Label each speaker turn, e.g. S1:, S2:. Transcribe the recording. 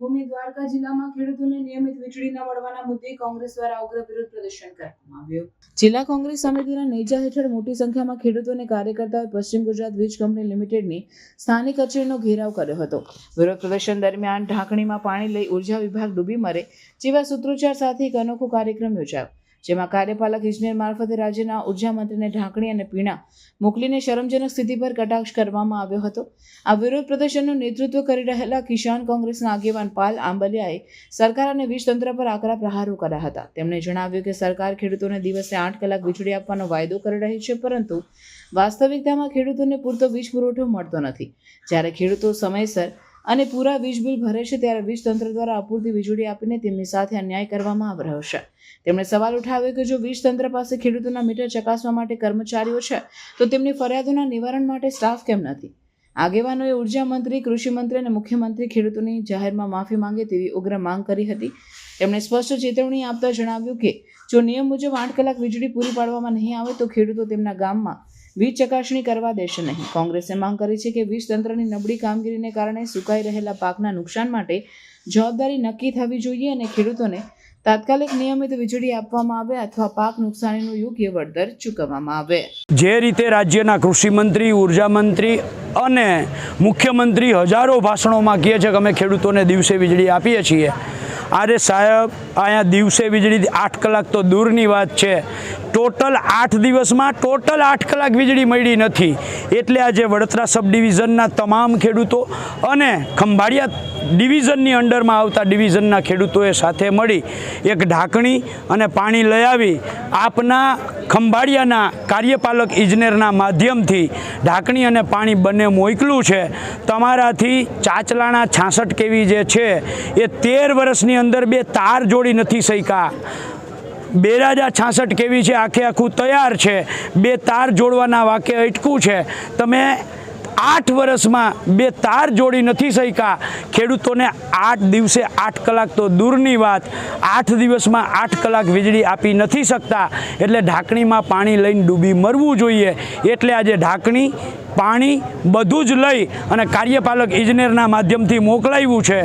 S1: દેવભૂમિ દ્વારકા જિલ્લામાં ખેડૂતોને નિયમિત વીજળી ન મળવાના મુદ્દે કોંગ્રેસ દ્વારા ઉગ્ર વિરોધ પ્રદર્શન કરવામાં આવ્યું। જિલ્લા કોંગ્રેસ સમિતિના નેજા હેઠળ મોટી સંખ્યામાં ખેડૂતો અને કાર્યકર્તાઓએ પશ્ચિમ ગુજરાત વીજ કંપની લિમિટેડની સ્થાનિક કચેરીનો ઘેરાવ કર્યો હતો। વિરોધ પ્રદર્શન દરમિયાન ઢાંકણીમાં પાણી લઈ ઉર્જા વિભાગ ડૂબી મરે જેવા સૂત્રોચ્ચાર સાથે એક અનોખો કાર્યક્રમ યોજાયો, જેમાં કાર્યપાલક ઇજનેર મારફતે રાજ્યના ઉર્જા મંત્રીને ઢાંકણી અને પીણા મોકલીને શરમજનક સ્થિતિ પર કટાક્ષ કરવામાં આવ્યો હતો। આ વિરોધ પ્રદર્શનનું નેતૃત્વ કરી રહેલા કિસાન કોંગ્રેસના આગેવાન પાલ આંબલિયાએ સરકાર અને વીજ તંત્ર પર આકરા પ્રહારો કર્યા હતા। તેમણે જણાવ્યું કે સરકાર ખેડૂતોને દિવસે 8 કલાક વીજળી આપવાનો વાયદો કરી રહી છે, પરંતુ વાસ્તવિકતામાં ખેડૂતોને પૂરતો વીજ પુરવઠો મળતો નથી। જ્યારે ખેડૂતો સમયસર અને પૂરા વીજ બિલ ભરે છે, ત્યારે વીજ તંત્ર દ્વારા અપૂરતી વીજળી આપીને તેમની સાથે અન્યાય કરવામાં આવી રહ્યો છે। તેમણે સવાલ ઉઠાવ્યો કે જો વીજ તંત્ર પાસે ખેડૂતોના મીટર ચકાસવા માટે કર્મચારીઓ છે, તો તેમની ફરિયાદોના નિવારણ માટે સ્ટાફ કેમ નથી? આગેવાનોએ ઉર્જા મંત્રી, કૃષિ મંત્રી અને મુખ્યમંત્રી ખેડૂતોની જાહેરમાં માફી માંગે તેવી ઉગ્ર માંગ કરી હતી। તેમણે સ્પષ્ટ ચેતવણી આપતા જણાવ્યું કે જો નિયમ મુજબ 8 કલાક વીજળી પૂરી પાડવામાં નહીં આવે તો ખેડૂતો તેમના ગામમાં વીજ ચકાસણી કરવા દેશે નહીં। કોંગ્રેસે માંગ કરી છે કે વીજ તંત્રની નબળી કામગીરીને કારણે સુકાઈ રહેલા પાકના નુકસાન માટે જવાબદારી નક્કી થવી જોઈએ અને ખેડૂતોને તાત્કાલિક નિયમિત વીજળી આપવામાં આવે અથવા પાક નુકસાનીનું યોગ્ય વળતર ચૂકવવામાં આવે।
S2: જે રીતે રાજ્યના કૃષિ મંત્રી, ઉર્જા મંત્રી અને મુખ્યમંત્રી હજારો ભાષણોમાં કહે છે કે અમે ખેડૂતોને દિવસે વીજળી આપીએ છીએ, અરે સાહેબ, અહીંયા દિવસે વીજળી 8 કલાક તો દૂરની વાત છે, ટોટલ 8 દિવસમાં 8 કલાક વીજળી મળી નથી। એટલે આજે વડોદરા સબ ડિવિઝનના તમામ ખેડૂતો અને ખંભાળિયા ડિવિઝનની અંડરમાં આવતા ડિવિઝનના ખેડૂતોએ સાથે મળી એક ઢાંકણી અને પાણી લઈ આવી આપના ખંભાળિયાના કાર્યપાલક ઇજનેરના માધ્યમથી ઢાંકણી અને પાણી બંને મોકલું છે। તમારાથી ચાચલાણા 66 કેવી જે છે એ 13 વર્ષની અંદર 2 તાર જોડી નથી શક્યા। બેરાજા 66 કેવી છે આખું તૈયાર છે, 2 તાર જોડવાના વાકે અટકું છે। તમે 8 વર્ષમાં 2 તાર જોડી નથી શક્યા। ખેડૂતોને 8 દિવસે 8 કલાક તો દૂરની વાત, 8 દિવસમાં 8 કલાક વીજળી આપી નથી શકતા। એટલે ઢાંકણીમાં પાણી લઈને ડૂબી મરવું જોઈએ। એટલે આજે ઢાંકણી, પાણી બધું જ લઈ અને કાર્યપાલક ઇજનેરના માધ્યમથી મોકલાવ્યું છે।